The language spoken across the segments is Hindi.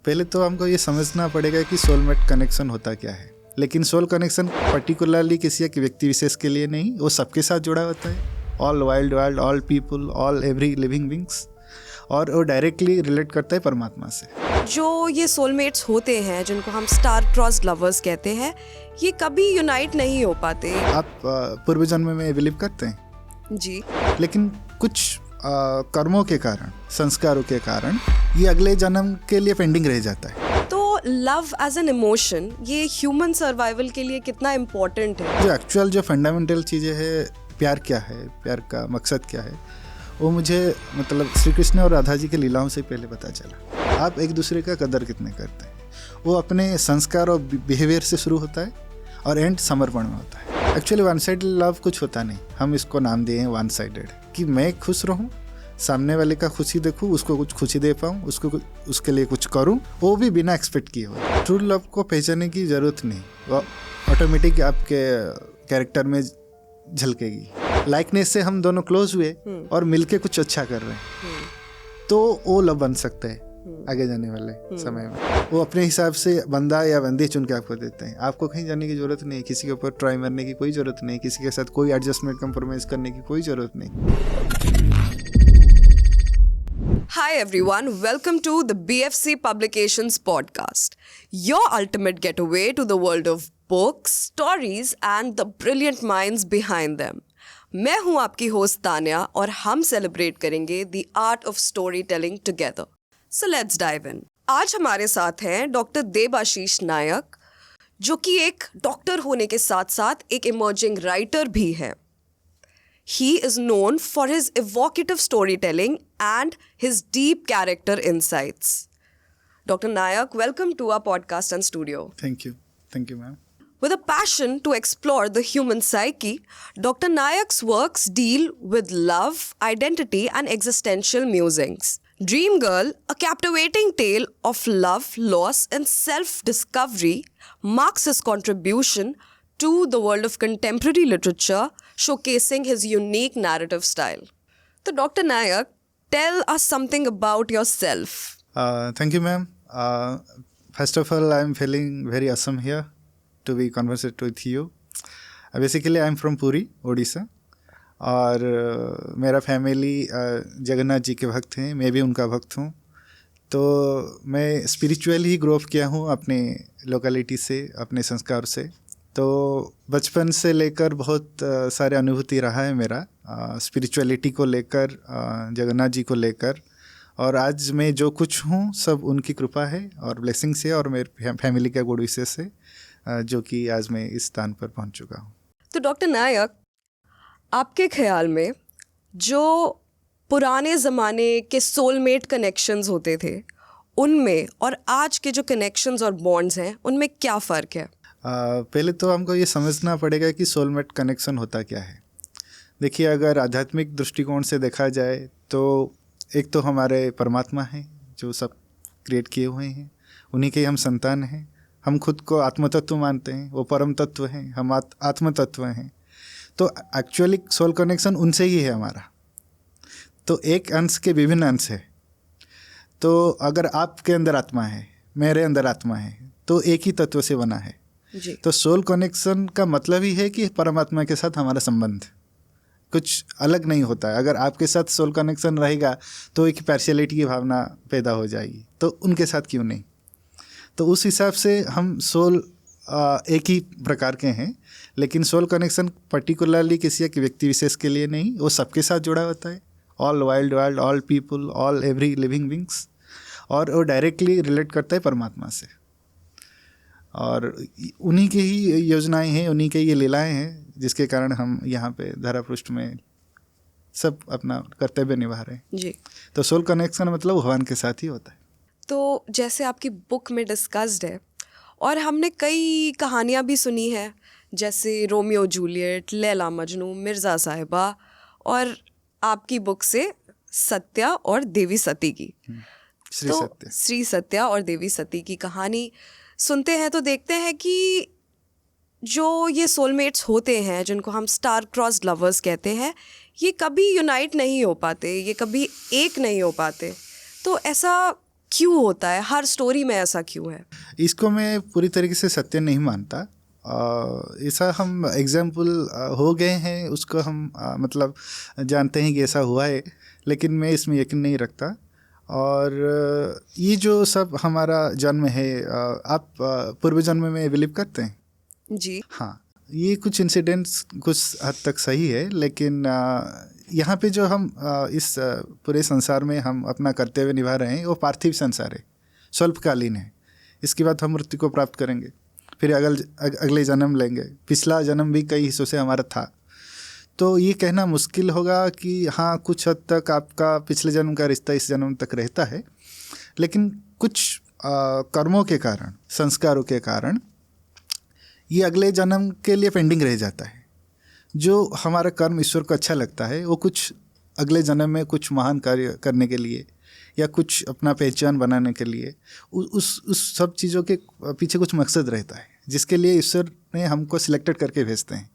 पहले तो हमको ये समझना पड़ेगा कि सोलमेट कनेक्शन होता क्या है। लेकिन सोल कनेक्शन पर्टिकुलरली किसी एक व्यक्ति विशेष के लिए नहीं, वो सबके साथ जुड़ा होता है। All wild world, all people, all every living beings, और वो डायरेक्टली रिलेट करता है परमात्मा से। जो ये सोलमेट्स होते हैं जिनको हम स्टार क्रॉस्ड लवर्स कहते हैं, ये कभी यूनाइट नहीं हो पाते। आप पूर्व जन्म में बिलीव करते हैं? जी। लेकिन कुछ कर्मों के कारण, संस्कारों के कारण ये अगले जन्म के लिए पेंडिंग रह जाता है। तो लव एज एन इमोशन ये ह्यूमन सर्वाइवल के लिए कितना इम्पोर्टेंट है? जो एक्चुअल जो फंडामेंटल चीज़ें हैं, प्यार क्या है, प्यार का मकसद क्या है, वो मुझे मतलब श्री कृष्ण और राधा जी की लीलाओं से पहले पता चला। आप एक दूसरे का कदर कितने करते हैं, वो अपने संस्कार और बिहेवियर से शुरू होता है और एंड समर्पण में होता है। एक्चुअली वन साइड लव कुछ होता नहीं, हम इसको नाम दिए हैं वन साइडेड, कि मैं खुश रहूं, सामने वाले का खुशी देखूं, उसको कुछ खुशी दे पाऊं, उसके लिए कुछ करूं, वो भी बिना एक्सपेक्ट किए हुए। ट्रू लव को पहचानने की ज़रूरत नहीं, वो ऑटोमेटिक आपके कैरेक्टर में झलकेगी। लाइकनेस से हम दोनों क्लोज हुए और मिलके कुछ अच्छा कर रहे हैं, तो वो लव बन सकता है आगे जाने वाले समय में। वो अपने हिसाब से बंदा या बंदी चुन के आपको देते हैं। आपको कहीं जाने की जरूरत नहीं, किसी के ऊपर ट्राई मारने की कोई जरूरत नहीं, किसी के साथ कोई एडजस्टमेंट कंप्रोमाइज करने की कोई जरूरत नहीं। Hi everyone, welcome to the BFC Publications podcast, your ultimate getaway to the world of books, stories and the brilliant minds behind them. मैं हूं आपकी होस्ट तान्या और हम सेलिब्रेट करेंगे the art of storytelling together. So let's dive in. आज हमारे साथ हैं डॉक्टर देबाशीष नायक, जो कि एक डॉक्टर होने के साथ साथ एक इमर्जिंग राइटर भी है। He is known for his evocative storytelling and his deep character insights. Dr. Nayak, welcome to our podcast and studio. Thank you ma'am. With a passion to explore the human psyche, Dr. Nayak's works deal with love, identity and existential musings. Dream Girl, a captivating tale of love, loss and self-discovery, marks his contribution to the world of contemporary literature, showcasing his unique narrative style. So Dr. Nayak, tell us something about yourself. Thank you ma'am. First of all, I'm feeling very awesome here to be conversant with you. Basically, I'm from Puri, Odisha. और मेरा फैमिली जगन्नाथ जी के भक्त हैं, मैं भी उनका भक्त हूँ। तो मैं स्पिरिचुअली ही ग्रो अप किया हूँ अपने लोकेलिटी से, अपने संस्कार से। तो बचपन से लेकर बहुत सारे अनुभूति रहा है मेरा स्पिरिचुअलिटी को लेकर, जगन्नाथ जी को लेकर, और आज मैं जो कुछ हूँ सब उनकी कृपा है और ब्लेसिंग से और मेरे फैमिली के गुड विशेस से, जो कि आज मैं इस स्थान पर पहुँच चुका हूँ। तो डॉक्टर नायक, आपके ख्याल में जो पुराने ज़माने के सोलमेट कनेक्शंस होते थे, उनमें और आज के जो कनेक्शंस और बॉन्ड्स हैं, उनमें क्या फ़र्क है? पहले तो हमको ये समझना पड़ेगा कि सोलमेट कनेक्शन होता क्या है। देखिए, अगर आध्यात्मिक दृष्टिकोण से देखा जाए तो एक तो हमारे परमात्मा हैं जो सब क्रिएट किए हुए हैं, उन्हीं के हम संतान हैं। हम खुद को आत्मतत्व मानते हैं, वो परम तत्व हैं, हम आत्मतत्व हैं। तो एक्चुअली सोल कनेक्शन उनसे ही है हमारा। तो एक अंश के विभिन्न अंश है। तो अगर आपके अंदर आत्मा है, मेरे अंदर आत्मा है, तो एक ही तत्व से बना है जी। तो सोल कनेक्शन का मतलब ही है कि परमात्मा के साथ हमारा संबंध कुछ अलग नहीं होता है। अगर आपके साथ सोल कनेक्शन रहेगा तो एक पार्शियलिटी की भावना पैदा हो जाएगी, तो उनके साथ क्यों नहीं। तो उस हिसाब से हम सोल एक ही प्रकार के हैं, लेकिन सोल कनेक्शन पर्टिकुलरली किसी एक व्यक्ति विशेष के लिए नहीं, वो सबके साथ जुड़ा होता है। All wild world, all people, all every living beings, और वो डायरेक्टली रिलेट करता है परमात्मा से। और उन्हीं की ही योजनाएं हैं, उन्हीं के ये लीलाएं हैं, जिसके कारण हम यहाँ पे धरा पृष्ठ में सब अपना कर्तव्य निभा रहे हैं जी। तो सोल कनेक्शन मतलब भगवान के साथ ही होता है। तो जैसे आपकी बुक में डिस्कस्ड है, और हमने कई कहानियाँ भी सुनी है, जैसे रोमियो जूलियट, लैला मजनू, मिर्ज़ा साहिबा, और आपकी बुक से सत्या और देवी सती की, श्री सत्या और देवी सती की कहानी सुनते हैं तो देखते हैं कि जो ये सोलमेट्स होते हैं जिनको हम स्टार क्रॉस्ड लवर्स कहते हैं, ये कभी यूनाइट नहीं हो पाते, ये कभी एक नहीं हो पाते। तो ऐसा क्यों होता है, हर स्टोरी में ऐसा क्यों है? इसको मैं पूरी तरीके से सत्य नहीं मानता। ऐसा हम एग्जाम्पल हो गए हैं, उसको हम मतलब जानते हैं कि ऐसा हुआ है, लेकिन मैं इसमें यकीन नहीं रखता। और ये जो सब हमारा जन्म है, आप पूर्व जन्म में बिलीव करते हैं? जी हाँ, ये कुछ इंसिडेंट्स कुछ हद तक सही है, लेकिन यहाँ पे जो हम इस पूरे संसार में हम अपना कर्तव्य निभा रहे हैं वो पार्थिव संसार है, स्वल्पकालीन है। इसके बाद हम मृत्यु को प्राप्त करेंगे, फिर अगले जन्म लेंगे। पिछला जन्म भी कई हिस्सों से हमारा था, तो ये कहना मुश्किल होगा कि हाँ कुछ हद तक आपका पिछले जन्म का रिश्ता इस जन्म तक रहता है, लेकिन कुछ कर्मों के कारण, संस्कारों के कारण ये अगले जन्म के लिए पेंडिंग रह जाता है। जो हमारा कर्म ईश्वर को अच्छा लगता है, वो कुछ अगले जन्म में कुछ महान कार्य करने के लिए या कुछ अपना पहचान बनाने के लिए उस सब चीज़ों के पीछे कुछ मकसद रहता है, जिसके लिए ईश्वर ने हमको सिलेक्टेड करके भेजते हैं।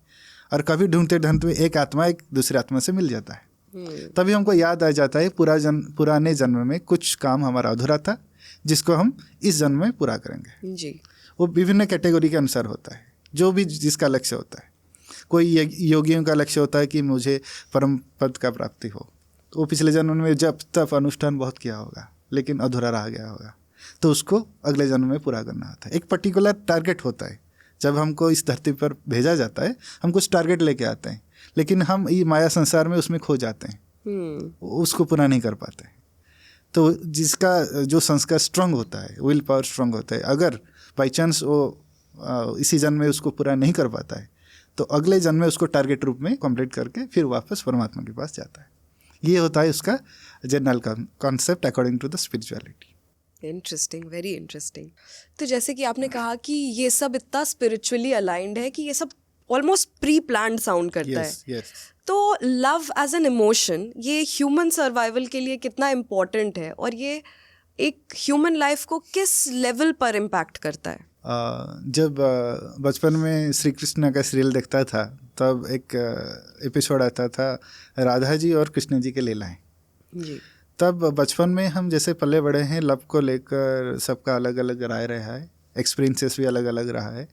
और कभी ढूंढते ढूंढते एक आत्मा एक दूसरे आत्मा से मिल जाता है, तभी हमको याद आ जाता है पुराने जन्म में कुछ काम हमारा अधूरा था, जिसको हम इस जन्म में पूरा करेंगे। जी, वो विभिन्न कैटेगरी के अनुसार होता है, जो भी जिसका लक्ष्य होता है। कोई योगियों का लक्ष्य होता है कि मुझे परम पद का प्राप्ति हो, तो वो पिछले जन्म में जब तब अनुष्ठान बहुत किया होगा, लेकिन अधूरा रह गया होगा, तो उसको अगले जन्म में पूरा करना होता है। एक पर्टिकुलर टारगेट होता है। जब हमको इस धरती पर भेजा जाता है, हम कुछ टारगेट लेके आते हैं, लेकिन हम ये माया संसार में उसमें खो जाते हैं, उसको पूरा नहीं कर पाते। तो जिसका जो संस्कार स्ट्रांग होता है, विल पावर स्ट्रांग होता है, अगर बाई चांस वो इसी जन्म में उसको पूरा नहीं कर पाता है, तो अगले जन्म में उसको टारगेट रूप में कंप्लीट करके फिर वापस परमात्मा के पास जाता है। ये होता है उसका general concept according to the spirituality. Interesting, very interesting. तो जैसे कि आपने कहा कि ये सब इतना स्पिरिचुअली अलाइंड है कि ये सब ऑलमोस्ट प्री प्लान्ड साउंड करता है। yes. तो लव एज एन इमोशन ये ह्यूमन सर्वाइवल के लिए कितना इम्पोर्टेंट है, और ये एक ह्यूमन लाइफ को किस लेवल पर इम्पैक्ट करता है? जब बचपन में श्री कृष्ण का सीरियल देखता था, तब एक एपिसोड आता था राधा जी और कृष्ण जी के लीलाएं। जी, तब बचपन में हम जैसे पले बड़े हैं, लव को लेकर सबका अलग अलग राय रहा है, एक्सपीरियंसेस भी अलग अलग रहा है,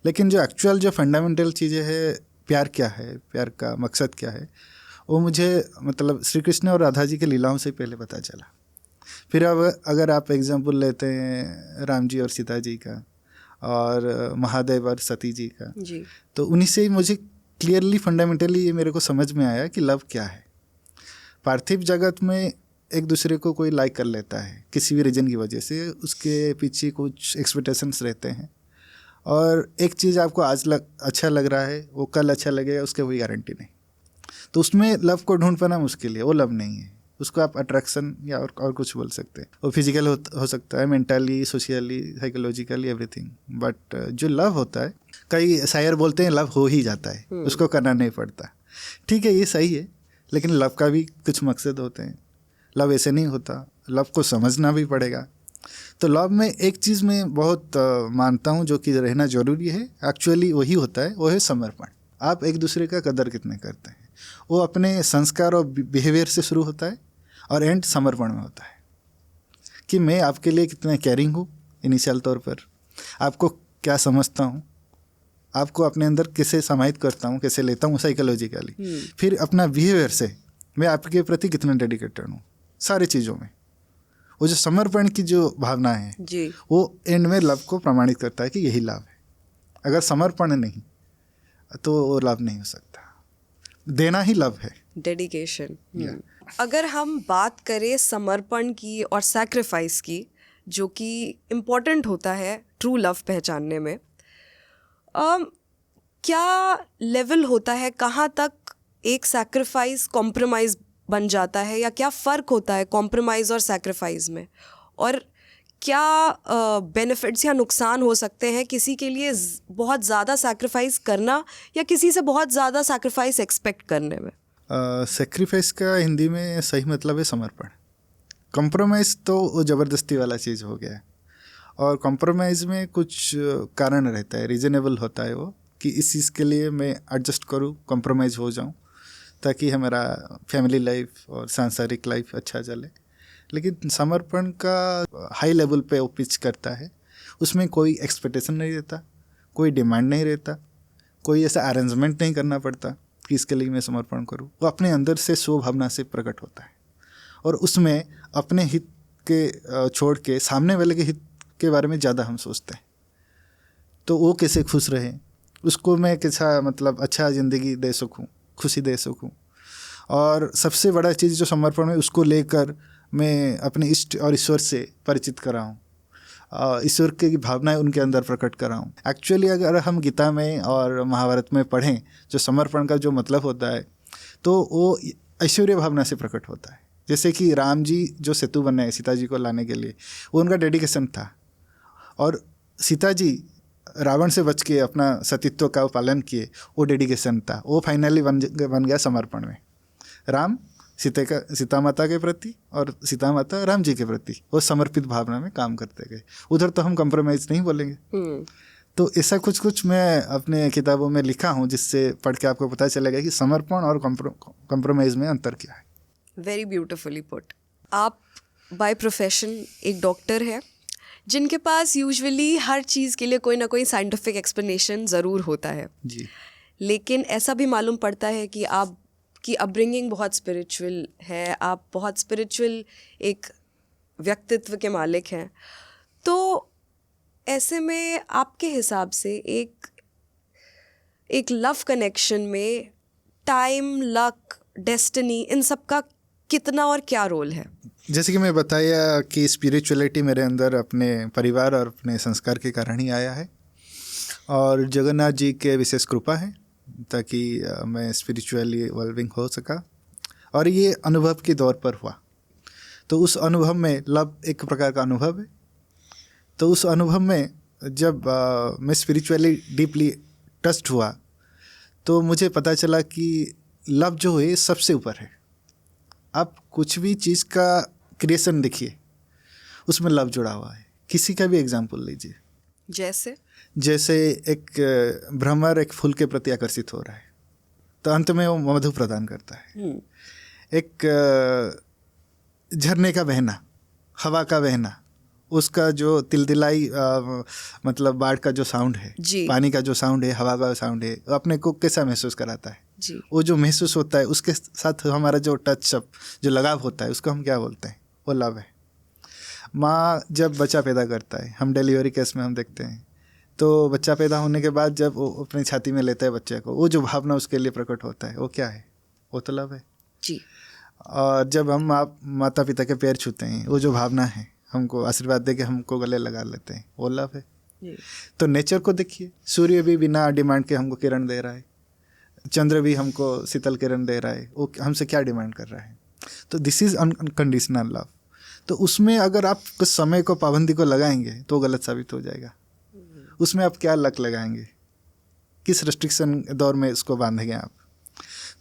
लेकिन जो एक्चुअल जो फंडामेंटल चीज़ें हैं, प्यार क्या है, प्यार का मकसद क्या है, वो मुझे मतलब श्री कृष्ण और राधा जी के लीलाओं से पहले पता चला। फिर अब अगर आप एग्जाम्पल लेते हैं राम जी और सीता जी का, और महादेव और सती जी का, जी, तो उन्हीं से ही मुझे क्लियरली फंडामेंटली ये मेरे को समझ में आया कि लव क्या है। पार्थिव जगत में एक दूसरे को कोई लाइक कर लेता है किसी भी रीजन की वजह से, उसके पीछे कुछ एक्सपेक्टेशंस रहते हैं, और एक चीज़ आपको आज अच्छा लग रहा है, वो कल अच्छा लगेगा, उसके कोई गारंटी नहीं। तो उसमें लव को ढूंढ पाना मुश्किल है, वो लव नहीं है। उसको आप अट्रैक्शन या और कुछ बोल सकते हैं। वो फिजिकल हो सकता है, mentally, socially, psychologically, everything. But जो लव होता है, कई शायर बोलते हैं लव हो ही जाता है, उसको करना नहीं पड़ता। ठीक है, ये सही है, लेकिन लव का भी कुछ मकसद होते हैं। लव ऐसे नहीं होता, लव को समझना भी पड़ेगा। तो लव में एक चीज़ मैं बहुत मानता हूँ जो कि रहना ज़रूरी है, एक्चुअली वही होता है, वो है समर्पण। आप एक दूसरे का कदर कितने करते हैं, वो अपने संस्कार और बिहेवियर से शुरू होता है, और एंड समर्पण में होता है कि मैं आपके लिए कितना केयरिंग हूँ इनिशियल तौर पर, आपको क्या समझता हूँ, आपको अपने अंदर कैसे समाहित करता हूँ, कैसे लेता हूँ साइकोलॉजिकली। फिर अपना बिहेवियर से मैं आपके प्रति कितना डेडिकेटेड हूँ सारी चीज़ों में। वो जो समर्पण की जो भावना है जी, वो एंड में लव को प्रमाणित करता है कि यही लव है। अगर समर्पण नहीं तो वो लव नहीं हो सकता, देना ही लव है, डेडिकेशन। अगर हम बात करें समर्पण की और सैक्रिफाइस की, जो कि इम्पोर्टेंट होता है ट्रू लव पहचानने में, क्या लेवल होता है, कहाँ तक एक सैक्रिफाइस कॉम्प्रोमाइज़ बन जाता है, या क्या फ़र्क होता है कॉम्प्रोमाइज़ और सैक्रिफाइस में, और क्या बेनिफिट्स या नुकसान हो सकते हैं किसी के लिए बहुत ज़्यादा सैक्रिफाइस करना या किसी से बहुत ज़्यादा सैक्रिफाइस एक्सपेक्ट करने में? सेक्रीफाइस का हिंदी में सही मतलब है समर्पण। कॉम्प्रोमाइज़ तो वो ज़बरदस्ती वाला चीज़ हो गया है, और कॉम्प्रोमाइज़ में कुछ कारण रहता है, रीजनेबल होता है वो, कि इस चीज़ के लिए मैं एडजस्ट करूँ, कॉम्प्रोमाइज़ हो जाऊँ, ताकि हमारा फैमिली लाइफ और सांसारिक लाइफ अच्छा चले। लेकिन समर्पण का हाई लेवल पे वो पिच करता है। उसमें कोई एक्सपेक्टेशन नहीं रहता, कोई डिमांड नहीं रहता, कोई ऐसा अरेंजमेंट नहीं करना पड़ता कि इसके लिए मैं समर्पण करूँ। वो अपने अंदर से स्वभावना से प्रकट होता है और उसमें अपने हित के छोड़ के सामने वाले के हित के बारे में ज़्यादा हम सोचते हैं। तो वो कैसे खुश रहे, उसको मैं कैसा मतलब अच्छा ज़िंदगी दे सकूं, खुशी दे सकूं। और सबसे बड़ा चीज़ जो समर्पण है, उसको लेकर मैं अपने इष्ट और ईश्वर से परिचित कराऊं, ईश्वर की भावनाएं उनके अंदर प्रकट कराऊं। एक्चुअली अगर हम गीता में और महाभारत में पढ़ें जो समर्पण का जो मतलब होता है, तो वो ऐश्वर्य भावना से प्रकट होता है। जैसे कि राम जी जो सेतु बनाए सीता जी को लाने के लिए, वो उनका डेडिकेशन था। और सीता जी रावण से बच के अपना सतीत्व का पालन किए, वो डेडिकेशन था। वो फाइनली बन गया समर्पण में। राम सीता माता के प्रति और सीता माता राम जी के प्रति वो समर्पित भावना में काम करते गए। उधर तो हम कॉम्प्रोमाइज़ नहीं बोलेंगे। तो ऐसा कुछ मैं अपने किताबों में लिखा हूँ जिससे पढ़ के आपको पता चलेगा कि समर्पण और कॉम्प्रोमाइज़ में अंतर क्या है। Very beautifully put. आप बाय प्रोफेशन एक डॉक्टर है जिनके पास यूजुअली हर चीज़ के लिए कोई ना कोई साइंटिफिक एक्सप्लेनेशन ज़रूर होता है जी। लेकिन ऐसा भी मालूम पड़ता है कि आपकी अपब्रिंगिंग बहुत स्पिरिचुअल है, आप बहुत स्पिरिचुअल एक व्यक्तित्व के मालिक हैं। तो ऐसे में आपके हिसाब से एक लव कनेक्शन में टाइम, लक, डेस्टिनी, इन सब का कितना और क्या रोल है? जैसे कि मैं बताया कि स्पिरिचुअलिटी मेरे अंदर अपने परिवार और अपने संस्कार के कारण ही आया है और जगन्नाथ जी के विशेष कृपा है ताकि मैं स्पिरिचुअली इवॉल्विंग हो सका। और ये अनुभव के दौर पर हुआ। तो उस अनुभव में लव एक प्रकार का अनुभव है। तो उस अनुभव में जब मैं स्पिरिचुअली डीपली टच्ड हुआ तो मुझे पता चला कि लव जो है सबसे ऊपर है। आप कुछ भी चीज़ का क्रिएशन देखिए, उसमें लव जुड़ा हुआ है। किसी का भी एग्जाम्पल लीजिए, जैसे एक भ्रमर एक फूल के प्रति आकर्षित हो रहा है तो अंत में वो मधु प्रदान करता है। एक झरने का बहना, हवा का बहना, उसका जो तिलतिलाई मतलब बाढ़ का जो साउंड है, पानी का जो साउंड है, हवा का साउंड है, अपने को कैसा महसूस कराता है जी। वो जो महसूस होता है उसके साथ हमारा जो टच अप, जो लगाव होता है, उसको हम क्या बोलते हैं? वो लव है। माँ जब बच्चा पैदा करता है, हम डिलीवरी केस में हम देखते हैं, तो बच्चा पैदा होने के बाद जब वो अपनी छाती में लेता है बच्चे को, वो जो भावना उसके लिए प्रकट होता है, वो क्या है? वो तो लव है जी। और जब हम माता पिता के पैर छूते हैं, वो जो भावना है, हमको आशीर्वाद दे के हमको गले लगा लेते हैं, वो लव है। तो नेचर को देखिए, सूर्य भी बिना डिमांड के हमको किरण दे रहा है, चंद्र भी हमको शीतल किरण दे रहा है, वो हमसे क्या डिमांड कर रहा है? तो दिस इज़ अनकंडीशनल लव। तो उसमें अगर आप कुछ समय को, पाबंदी को लगाएंगे तो गलत साबित हो जाएगा। उसमें आप क्या लक लगाएंगे, किस रेस्ट्रिक्शन दौर में इसको बांधेंगे आप?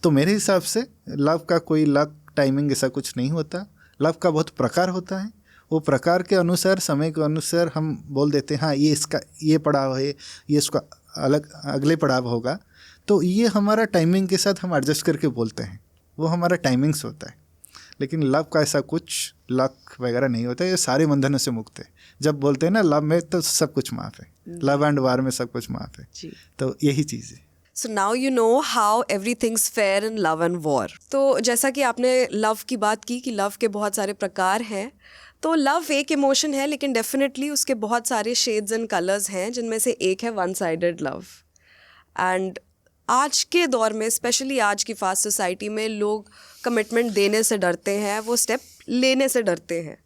तो मेरे हिसाब से लव का कोई लक, टाइमिंग ऐसा कुछ नहीं होता। लव का बहुत प्रकार होता है। वो प्रकार के अनुसार, समय के अनुसार हम बोल देते हैं हाँ ये इसका ये पड़ाव है, ये इसका अलग अगले पड़ाव होगा। तो ये हमारा टाइमिंग के साथ हम एडजस्ट करके बोलते हैं, वो हमारा टाइमिंग्स होता है। लेकिन लव का ऐसा कुछ लक वगैरह नहीं होता, ये सारे बंधनों से मुक्त है। जब बोलते हैं ना लव में, तो सब कुछ माफ़ है, लव एंड वार में सब कुछ माफ़ है। तो यही चीज़ है। So now you know how everything's fair in love and war. तो जैसा कि आपने लव की बात की कि लव के बहुत सारे प्रकार हैं, तो लव एक इमोशन है लेकिन डेफिनेटली उसके बहुत सारे शेड्स एंड कलर्स हैं, जिनमें से एक है वन साइडेड लव। एंड आज के दौर में, स्पेशली आज की फास्ट सोसाइटी में, लोग कमिटमेंट देने से डरते हैं, वो स्टेप लेने से डरते हैं।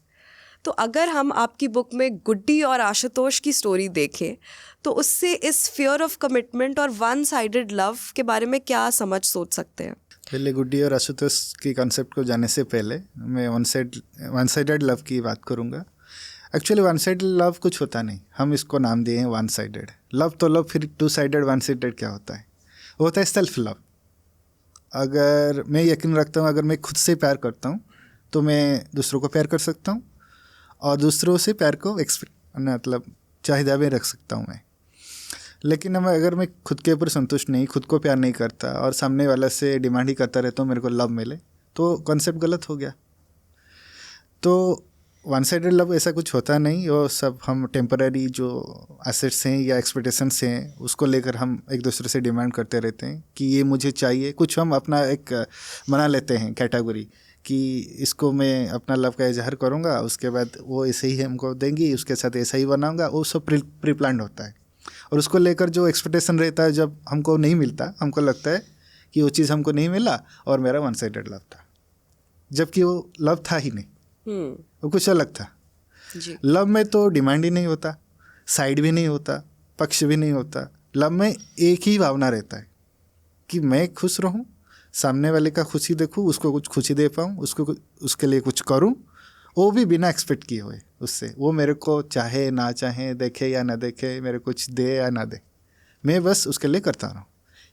तो अगर हम आपकी बुक में गुड्डी और आशुतोष की स्टोरी देखें तो उससे इस फियर ऑफ कमिटमेंट और वन साइडेड लव के बारे में क्या सोच सकते हैं? पहले गुड्डी और आशुतोष की कॉन्सेप्ट को जानने से पहले मैं वन साइडेड लव की बात करूँगा। एक्चुअली वन साइडेड लव कुछ होता नहीं, हम इसको नाम दिए हैं वन साइडेड लव। तो लव फिर टू साइडेड, वन साइडेड क्या होता है? वो होता है सेल्फ लव। अगर मैं यकीन रखता हूँ, अगर मैं खुद से प्यार करता हूँ तो मैं दूसरों को प्यार कर सकता हूँ और दूसरों से प्यार को मतलब चाहिदा में रख सकता हूँ मैं। लेकिन अगर मैं खुद के ऊपर संतुष्ट नहीं, खुद को प्यार नहीं करता और सामने वाला से डिमांड ही करता रहता हूँ मेरे को लव मिले, तो कॉन्सेप्ट गलत हो गया। तो वन साइडेड लव ऐसा कुछ होता नहीं, वो सब हम टेम्पररी जो एसेट्स हैं या एक्सपेक्टेशंस हैं उसको लेकर हम एक दूसरे से डिमांड करते रहते हैं कि ये मुझे चाहिए। कुछ हम अपना एक बना लेते हैं कैटेगरी कि इसको मैं अपना लव का इजहार करूँगा, उसके बाद वो ऐसे ही हमको देंगी, उसके साथ ऐसा ही बनाऊँगा, वो सब प्री प्लान्ड होता है। और उसको लेकर जो एक्सपेक्टेशन रहता है जब हमको नहीं मिलता, हमको लगता है कि वो चीज़ हमको नहीं मिला और मेरा वन साइडेड लव था, जबकि वो लव था ही नहीं, वो कुछ अलग था। जी। लव में तो डिमांड ही नहीं होता, साइड भी नहीं होता, पक्ष भी नहीं होता। लव में एक ही भावना रहता है कि मैं खुश रहूं, सामने वाले का खुशी देखूं, उसको कुछ खुशी दे पाऊं, उसके लिए कुछ करूं, वो भी बिना एक्सपेक्ट किए हुए उससे। वो मेरे को चाहे ना चाहे, देखे या ना देखे, मेरे कुछ दे या ना दे, मैं बस उसके लिए करता रहूं।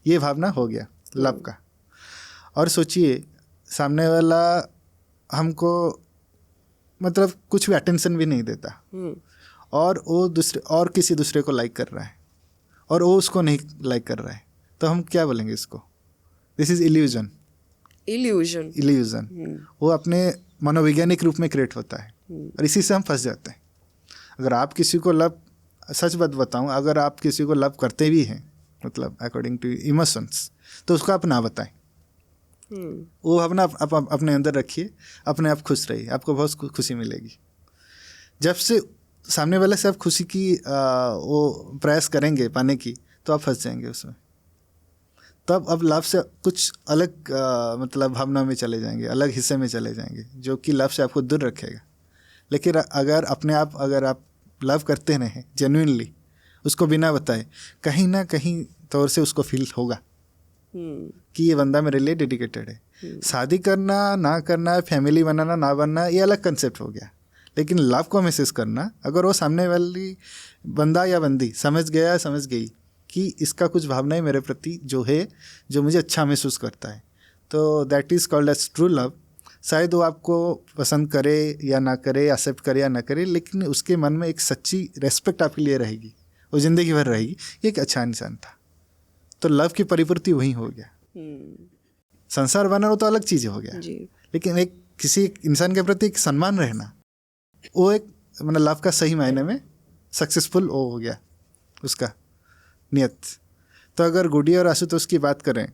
ये भावना हो गया लव का। और सोचिए सामने वाला हमको मतलब कुछ भी अटेंशन भी नहीं देता और वो किसी दूसरे को लाइक कर रहा है और वो उसको नहीं लाइक कर रहा है, तो हम क्या बोलेंगे इसको? This is illusion. वो अपने मनोवैज्ञानिक रूप में क्रिएट होता है और इसी से हम फंस जाते हैं। अगर आप किसी को लव, सच बात बताऊं, अगर आप किसी को लव करते भी हैं मतलब अकॉर्डिंग टू इमोशंस, तो उसको आप ना बताएं। वो भावना आप अपने अंदर रखिए, अपने आप खुश रहिए, आपको बहुत खुशी मिलेगी। जब से सामने वाले से आप खुशी की वो प्रयास करेंगे पाने की, तो आप फंस जाएंगे उसमें। तब अब लव से कुछ अलग मतलब भावना में चले जाएंगे, अलग हिस्से में चले जाएंगे, जो कि लव से आपको दूर रखेगा। लेकिन अगर अगर आप लव करते रहें जेन्युइनली, उसको बिना बताए, कहीं ना कहीं तौर से उसको फील होगा कि ये बंदा मेरे लिए डेडिकेटेड है। शादी करना ना करना, फैमिली बनाना ना बनना, ये अलग कंसेप्ट हो गया। लेकिन लव को महसूस करना, अगर वो सामने वाली बंदा या बंदी समझ गया, समझ गई कि इसका कुछ भावनाएं मेरे प्रति जो है, जो मुझे अच्छा महसूस करता है, तो that is called as true love. शायद वो आपको पसंद करे या ना करे, एक्सेप्ट करे या ना करे, लेकिन उसके मन में एक सच्ची रेस्पेक्ट आपके लिए रहेगी, वो ज़िंदगी भर रहेगी। ये एक अच्छा इंसान था। तो लव की परिपूर्ति वही हो गया। संसार बनाना तो अलग चीज़ हो गया जी। लेकिन एक किसी इंसान के प्रति एक सम्मान रहना, वो एक मतलब लव का सही मायने में सक्सेसफुल वो हो गया उसका नियत। तो अगर गुडी और आशुतोष की बात करें,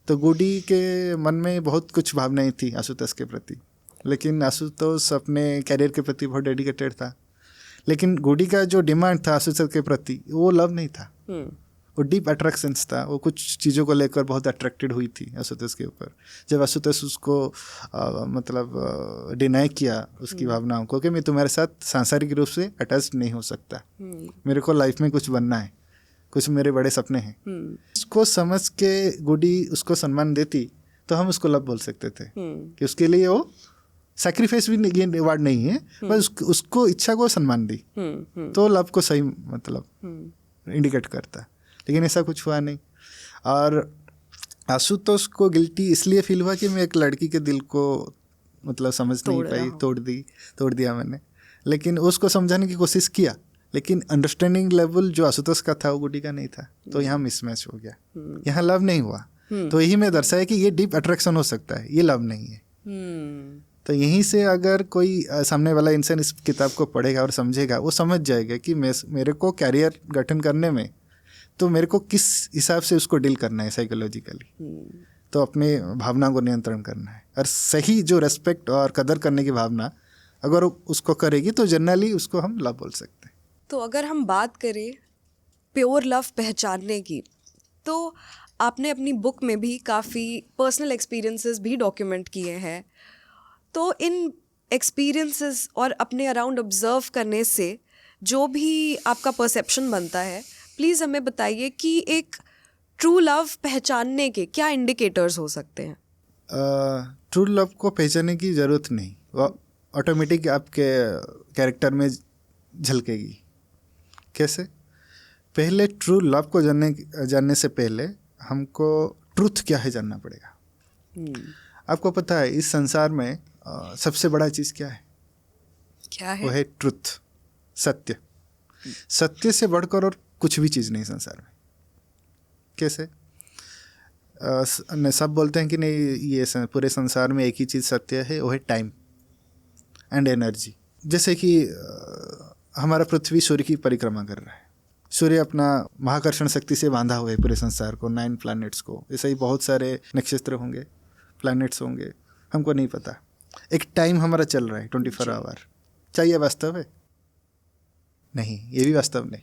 तो गुडी के मन में बहुत कुछ भावनाएं थी आशुतोष के प्रति, लेकिन आशुतोष अपने कैरियर के प्रति बहुत डेडिकेटेड था। लेकिन गुडी का जो डिमांड था आशुतोष के प्रति, वो लव नहीं था, वो डीप अट्रैक्शंस था। वो कुछ चीज़ों को लेकर बहुत अट्रैक्टेड हुई थी आशुतोष के ऊपर। जब आशुतोष उसको मतलब डिनाई किया उसकी भावनाओं को कि मैं तुम्हारे साथ सांसारिक रूप से अटैच नहीं हो सकता, मेरे को लाइफ में कुछ बनना है, कुछ मेरे बड़े सपने हैं, उसको समझ के गुडी उसको सम्मान देती, तो हम उसको लव बोल सकते थे कि उसके लिए वो सैक्रिफाइस भी ये वर्ड नहीं है, बस उसको इच्छा को सम्मान दी, तो लव को सही मतलब इंडिकेट करता। लेकिन ऐसा कुछ हुआ नहीं। और आशुतोष को गिल्टी इसलिए फील हुआ कि मैं एक लड़की के दिल को मतलब समझ नहीं पाई, तोड़ दिया मैंने। लेकिन उसको समझाने की कोशिश किया, लेकिन अंडरस्टैंडिंग लेवल जो आशुतोष का था वो गुडी का नहीं था, तो यहाँ मिसमैच हो गया, यहाँ लव नहीं हुआ। तो यही मैं दर्शाया कि ये डीप अट्रैक्शन हो सकता है, ये लव नहीं है। तो यहीं से अगर कोई सामने वाला इंसान इस किताब को पढ़ेगा और समझेगा, वो समझ जाएगा कि मेरे को कैरियर गठन करने में तो मेरे को किस हिसाब से उसको डील करना है साइकोलॉजिकली। तो अपने भावना को नियंत्रण करना है, और सही जो रेस्पेक्ट और कदर करने की भावना अगर उसको करेगी, तो जनरली उसको हम लव बोल सकते हैं। तो अगर हम बात करें प्योर लव पहचानने की, तो आपने अपनी बुक में भी काफ़ी पर्सनल एक्सपीरियंसेस भी डॉक्यूमेंट किए हैं। तो इन एक्सपीरियंसेस और अपने अराउंड ऑब्जर्व करने से जो भी आपका परसेप्शन बनता है, प्लीज़ हमें बताइए कि एक ट्रू लव पहचानने के क्या इंडिकेटर्स हो सकते हैं? ट्रू लव को पहचानने की ज़रूरत नहीं, वो ऑटोमेटिक आपके कैरेक्टर में झलकेगी। कैसे? पहले ट्रू लव को जानने से पहले हमको ट्रूथ क्या है जानना पड़ेगा। आपको पता है इस संसार में सबसे बड़ा चीज़ क्या है? वो है ट्रूथ, सत्य। सत्य से बढ़कर और कुछ भी चीज़ नहीं संसार में। कैसे? सब बोलते हैं कि नहीं, ये पूरे संसार में एक ही चीज़ सत्य है, वो है टाइम। And energy. जैसे कि हमारा पृथ्वी सूर्य की परिक्रमा कर रहा है, सूर्य अपना महाकर्षण शक्ति से बांधा हुआ है पूरे संसार को, 9 प्लैनेट्स को। ऐसे ही बहुत सारे नक्षत्र होंगे, प्लैनेट्स होंगे, हमको नहीं पता। एक टाइम हमारा चल रहा है 24 आवर। क्या ये वास्तव है? नहीं, ये भी वास्तव नहीं,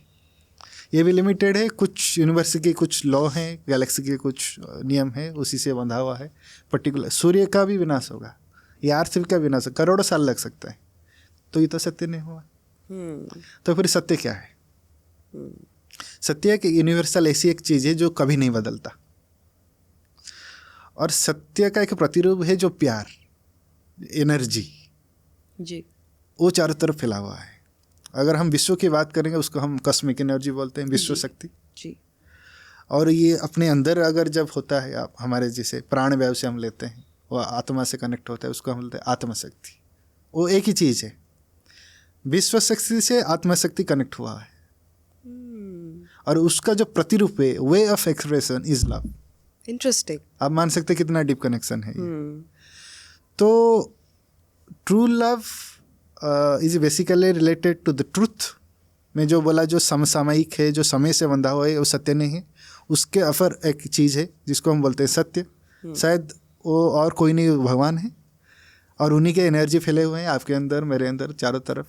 ये भी लिमिटेड है। कुछ यूनिवर्स के कुछ लॉ हैं, गैलेक्सी के कुछ नियम हैं, उसी से बंधा हुआ है पर्टिकुलर। सूर्य का भी विनाश होगा, ये अर्थ का विनाश, करोड़ों साल लग सकता है, तो ये तो सत्य नहीं हुआ। तो फिर सत्य क्या है? सत्य है कि यूनिवर्सल ऐसी एक चीज़ है जो कभी नहीं बदलता, और सत्य का एक प्रतिरूप है जो प्यार, एनर्जी जी, वो चारों तरफ फैला हुआ है। अगर हम विश्व की बात करेंगे उसको हम कॉस्मिक एनर्जी बोलते हैं, विश्व शक्ति जी। और ये अपने अंदर अगर जब होता है, आप हमारे जैसे प्राण वायु से हम लेते हैं, वो आत्मा से कनेक्ट होता है, उसको हम बोलते हैं आत्मशक्ति। वो एक ही चीज़ है, विश्व शक्ति से आत्मशक्ति कनेक्ट हुआ है, और उसका जो प्रतिरूप है, way of expression is love. Interesting. आप मान सकते कितना डीप कनेक्शन है ये। तो true love is basically related to the truth. में जो बोला, जो समसामयिक है, जो समय से बंधा हुआ है, वो सत्य नहीं है। उसके अपर एक चीज़ है जिसको हम बोलते हैं सत्य। शायद वो और कोई नहीं, भगवान है, और उन्हीं के एनर्जी फैले हुए हैं आपके अंदर, मेरे अंदर, चारों तरफ।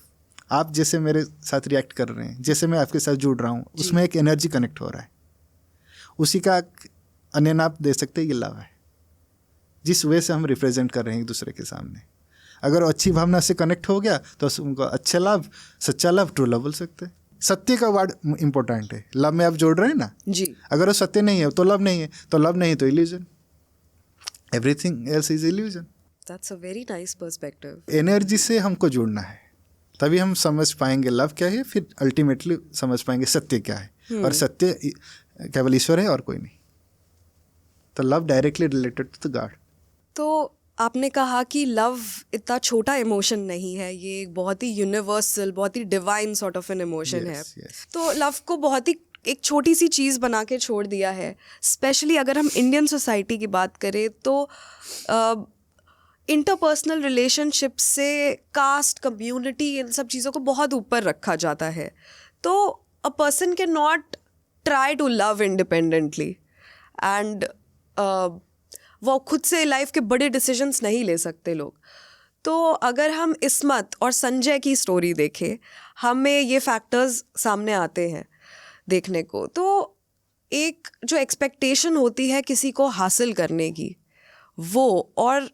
आप जैसे मेरे साथ रिएक्ट कर रहे हैं, जैसे मैं आपके साथ जुड़ रहा हूँ, उसमें एक एनर्जी कनेक्ट हो रहा है। उसी का अन्य नाम दे सकते हैं, ये लव है, जिस वे से हम रिप्रेजेंट कर रहे हैं एक दूसरे के सामने। अगर अच्छी भावना से कनेक्ट हो गया तो उनको अच्छा लव, सच्चा लव, ट्रू लव बोल सकते हैं। सत्य का वर्ड इंपॉर्टेंट है। लव में आप जोड़ रहे हैं ना जी। अगर वो सत्य नहीं है तो लव नहीं है, तो लव नहीं तो illusion, everything else is illusion. That's a very nice perspective. Energy से हमको जुड़ना है, तभी हम समझ पाएंगे लव क्या है, फिर अल्टीमेटली समझ पाएंगे सत्य क्या है। और सत्य केवल ईश्वर है और कोई नहीं। तो love directly related to the God. तो आपने कहा कि लव इतना छोटा इमोशन नहीं है, ये एक बहुत ही यूनिवर्सल, बहुत ही divine sort of an emotion है। तो लव को बहुत ही एक छोटी सी चीज़ बना के छोड़ दिया है। स्पेशली अगर हम इंडियन सोसाइटी की बात करें तो इंटरपर्सनल रिलेशनशिप से कास्ट, कम्युनिटी, इन सब चीज़ों को बहुत ऊपर रखा जाता है। तो a person can not try to love independently and वो खुद से लाइफ के बड़े डिसीजंस नहीं ले सकते लोग। तो अगर हम इस्मत और संजय की स्टोरी देखें, हमें ये फैक्टर्स सामने आते हैं देखने को। तो एक जो एक्सपेक्टेशन होती है किसी को हासिल करने की, वो, और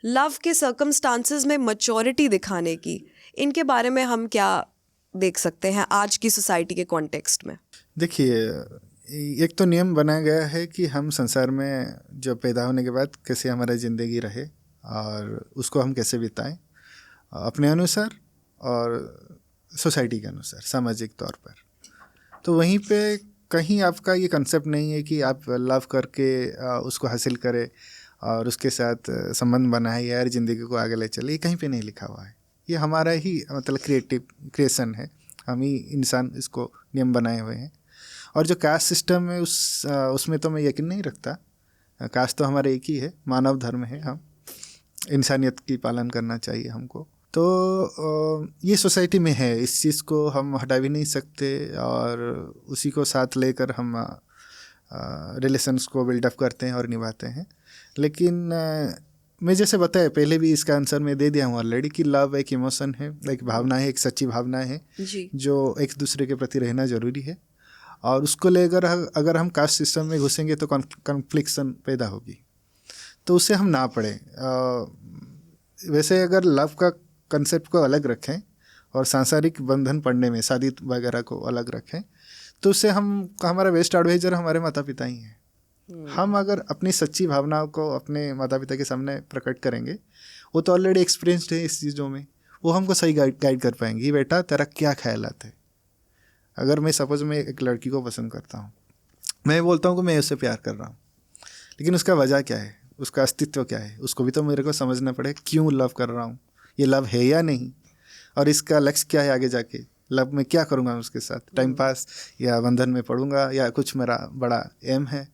लव के सर्कमस्टांसेस में मैच्योरिटी दिखाने की, इनके बारे में हम क्या देख सकते हैं आज की सोसाइटी के कॉन्टेक्स्ट में? देखिए, एक तो नियम बनाया गया है कि हम संसार में जो पैदा होने के बाद कैसे हमारा ज़िंदगी रहे और उसको हम कैसे बिताएं, अपने अनुसार और सोसाइटी के अनुसार, सामाजिक तौर पर। तो वहीं पे कहीं आपका ये कंसेप्ट नहीं है कि आप लव करके उसको हासिल करें और उसके साथ संबंध बनाए यार ज़िंदगी को आगे ले चले। ये कहीं पे नहीं लिखा हुआ है। ये हमारा ही मतलब क्रिएशन है, हम ही इंसान इसको नियम बनाए हुए हैं। और जो कास्ट सिस्टम है उसमें तो मैं यकीन नहीं रखता। कास्ट तो हमारा एक ही है, मानव धर्म है, हम इंसानियत की पालन करना चाहिए हमको। तो ये सोसाइटी में है, इस चीज़ को हम हटा भी नहीं सकते और उसी को साथ लेकर हम रिलेशंस को बिल्डअप करते हैं और निभाते हैं। लेकिन मैं जैसे बताया पहले भी, इसका आंसर मैं दे दिया हूँ ऑलरेडी कि लव एक इमोशन है, एक भावना है, एक सच्ची भावना है जी। जो एक दूसरे के प्रति रहना ज़रूरी है। और उसको लेकर अगर हम कास्ट सिस्टम में घुसेंगे तो कॉन्फ्लिक्शन पैदा होगी, तो उससे हम ना पड़े। वैसे अगर लव का कंसेप्ट को अलग रखें और सांसारिक बंधन पड़ने में शादी वगैरह को अलग रखें, तो उससे हमारा बेस्ट एडवाइजर हमारे माता पिता ही हैं। हम अगर अपनी सच्ची भावनाओं को अपने माता पिता के सामने प्रकट करेंगे, वो तो ऑलरेडी एक्सपीरियंस्ड है इस चीज़ों में, वो हमको सही गाइड कर पाएंगी। बेटा तेरा क्या ख्यालात है? अगर मैं सपोज मैं एक लड़की को पसंद करता हूँ, मैं बोलता हूँ कि मैं उससे प्यार कर रहा हूँ, लेकिन उसका वजह क्या है, उसका अस्तित्व क्या है, उसको भी तो मेरे को समझना पड़ेगा। क्यों लव कर रहा हूँ, ये लव है या नहीं, और इसका लक्ष्य क्या है आगे जाके, लव में क्या करूँगा मैं उसके साथ, टाइम पास या बंधन में पढ़ूँगा या कुछ मेरा बड़ा एम है।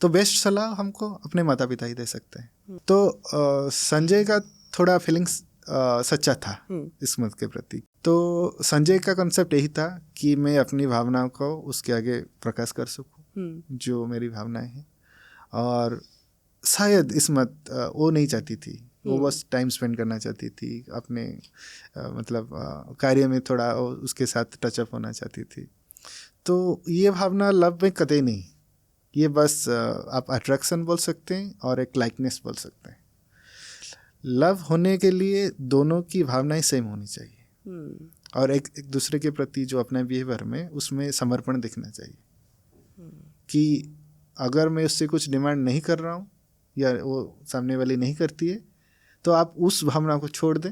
तो बेस्ट सलाह हमको अपने माता पिता ही दे सकते हैं। तो संजय का थोड़ा फीलिंग्स सच्चा था इस्मत के प्रति। तो संजय का कॉन्सेप्ट यही था कि मैं अपनी भावनाओं को उसके आगे प्रकाश कर सकूं, जो मेरी भावनाएं हैं। और शायद इस्मत वो नहीं चाहती थी, वो बस टाइम स्पेंड करना चाहती थी अपने मतलब कार्य में, थोड़ा उसके साथ टचअप होना चाहती थी। तो ये भावना लव में कतई नहीं, ये बस आप अट्रैक्शन बोल सकते हैं और एक लाइकनेस बोल सकते हैं। लव होने के लिए दोनों की भावनाएं सेम होनी चाहिए और एक दूसरे के प्रति जो अपने बिहेवियर में उसमें समर्पण दिखना चाहिए कि अगर मैं उससे कुछ डिमांड नहीं कर रहा हूँ या वो सामने वाली नहीं करती है तो आप उस भावना को छोड़ दें,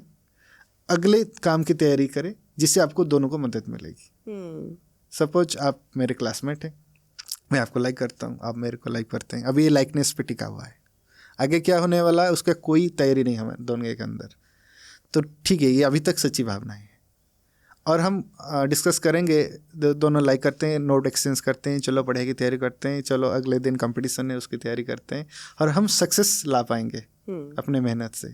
अगले काम की तैयारी करें जिससे आपको दोनों को मदद मिलेगी। सपोज आप मेरे क्लासमेट हैं, मैं आपको लाइक करता हूँ, आप मेरे को लाइक करते हैं, अभी ये लाइकनेस पे टिका हुआ है, आगे क्या होने वाला है उसका कोई तैयारी नहीं हमारे दोनों के अंदर। तो ठीक है, ये अभी तक सच्ची भावना है और हम डिस्कस करेंगे, दोनों लाइक करते हैं, नोट एक्सचेंज करते हैं, चलो पढ़ाई की तैयारी करते हैं, चलो अगले दिन कंपटीशन है उसकी तैयारी करते हैं और हम सक्सेस ला पाएंगे अपने मेहनत से।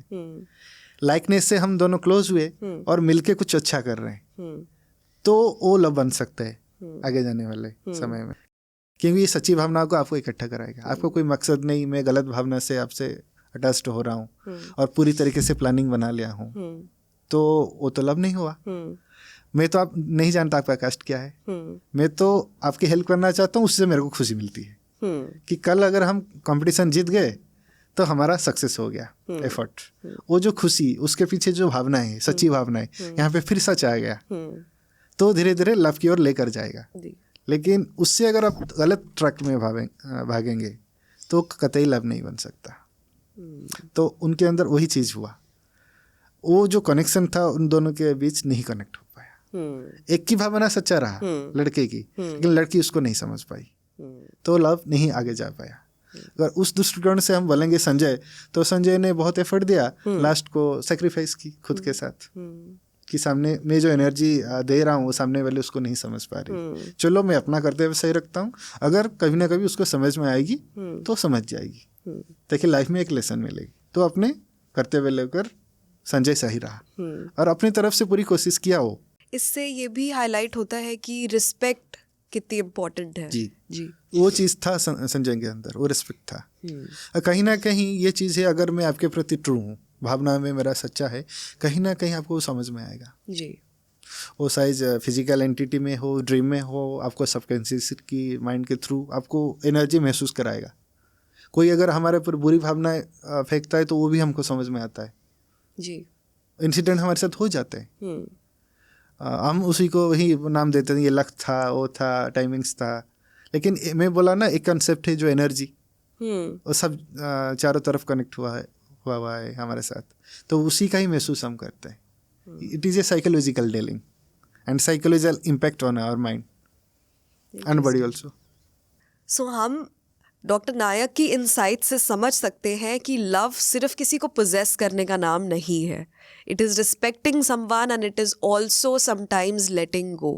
लाइकनेस से हम दोनों क्लोज हुए और मिलके कुछ अच्छा कर रहे हैं, तो वो लव बन सकता है आगे जाने वाले समय में, क्योंकि ये सच्ची भावनाओं को आपको इकट्ठा कराएगा। आपको कोई मकसद नहीं, मैं गलत भावना से आपसे अटैच्ड हो रहा हूँ और पूरी तरीके से प्लानिंग बना लिया हूँ, तो वो तो लव नहीं हुआ। मैं तो आप नहीं जानता आपका कास्ट क्या है, मैं तो आपकी हेल्प करना चाहता हूँ, उससे मेरे को खुशी मिलती है कि कल अगर हम कंपटीशन जीत गए तो हमारा सक्सेस हो गया एफर्ट। वो जो खुशी, उसके पीछे जो भावना है, सच्ची भावना है, यहाँ पे फिर सच आ गया, तो धीरे धीरे लव की ओर लेकर जाएगा। लेकिन उससे अगर आप गलत ट्रैक में भागेंगे तो कतई लव नहीं बन सकता। तो उनके अंदर वही चीज़ हुआ, वो जो कनेक्शन था उन दोनों के बीच नहीं कनेक्ट हो पाया। एक की भावना सच्चा रहा लड़के की, लेकिन लड़की उसको नहीं समझ पाई, तो लव नहीं आगे जा पाया। अगर उस दृष्टिकोण से हम बोलेंगे संजय, तो संजय ने बहुत एफर्ट दिया, लास्ट को सेक्रीफाइस की खुद के साथ कि सामने मैं जो एनर्जी दे रहा हूँ वो सामने वाले उसको नहीं समझ पा रही, चलो मैं अपना करते हुए सही रखता हूँ, अगर कभी ना कभी उसको समझ में आएगी तो समझ जाएगी, ताकि लाइफ में एक लेसन मिलेगी। तो अपने करते हुए लेकर संजय सही रहा और अपनी तरफ से पूरी कोशिश किया। वो इससे ये भी हाईलाइट होता है कि रिस्पेक्ट कितनी इम्पोर्टेंट है। जी वो चीज़ था संजय के अंदर, वो रिस्पेक्ट था। कहीं ना कहीं ये चीज़ है, अगर मैं आपके प्रति ट्रू हूँ, भावना में मेरा सच्चा है, कहीं ना कहीं आपको समझ में आएगा जी। वो साइज फिजिकल एंटिटी में हो, ड्रीम में हो, आपको सबकॉन्शियस की माइंड के थ्रू आपको एनर्जी महसूस कराएगा। कोई अगर हमारे ऊपर बुरी भावनाएं फेंकता है तो वो भी हमको समझ में आता है जी। इंसिडेंट हमारे साथ हो जाते हैं, हम उसी को वही नाम देते हैं, ये लक था, वो था, टाइमिंग्स था। लेकिन मैं बोला ना, एक कंसेप्ट है जो एनर्जी, वो सब चारों तरफ कनेक्ट हुआ है हमारे साथ, तो उसी का ही महसूस हम करते हैं। It is a psychological dealing and psychological impact on our mind and body also. So हम डॉक्टर नायक की इनसाइट से समझ सकते हैं कि लव सिर्फ किसी को पोजेस करने का नाम नहीं है। It is respecting someone and it is also sometimes letting go.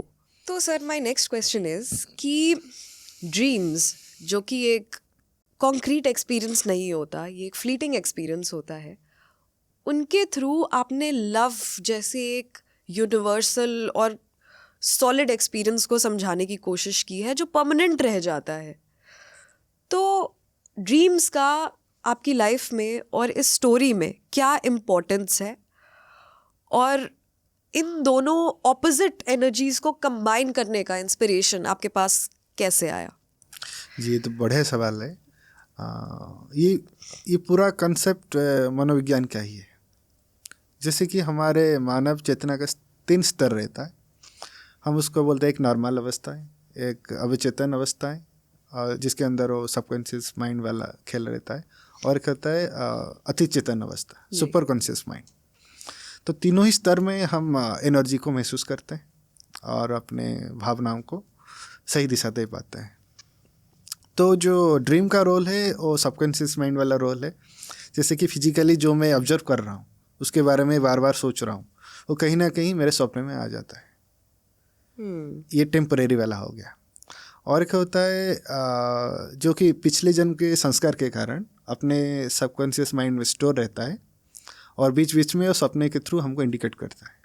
तो sir, my next question is कि ड्रीम्स, जो कि एक कॉन्क्रीट एक्सपीरियंस नहीं होता, ये एक फ्लीटिंग एक्सपीरियंस होता है, उनके थ्रू आपने लव जैसे एक यूनिवर्सल और सॉलिड एक्सपीरियंस को समझाने की कोशिश की है जो परमानेंट रह जाता है। तो ड्रीम्स का आपकी लाइफ में और इस स्टोरी में क्या इम्पोर्टेंस है, और इन दोनों ऑपोजिट एनर्जीज को कंबाइन करने का इंस्पिरेशन आपके पास कैसे आया? जी, तो बढ़िया सवाल है। ये पूरा कंसेप्ट मनोविज्ञान का ही है। जैसे कि हमारे मानव चेतना का 3 स्तर रहता है। हम उसको बोलते हैं, एक नॉर्मल अवस्था है, एक अवचेतन अवस्था है और जिसके अंदर वो सबकॉन्शियस माइंड वाला खेल रहता है, और एक होता है अति चेतन अवस्था, सुपर कॉन्शियस माइंड। तो तीनों ही स्तर में हम एनर्जी को महसूस करते हैं और अपने भावनाओं को सही दिशा दे पाते हैं। तो जो ड्रीम का रोल है वो सबकॉन्शियस माइंड वाला रोल है। जैसे कि फिजिकली जो मैं ऑब्जर्व कर रहा हूँ उसके बारे में बार बार सोच रहा हूँ, वो कहीं ना कहीं मेरे सपने में आ जाता है। ये टेम्परेरी वाला हो गया। और क्या होता है जो कि पिछले जन्म के संस्कार के कारण अपने सबकॉन्शियस माइंड में स्टोर रहता है, और बीच बीच में वो सपने के थ्रू हमको इंडिकेट करता है।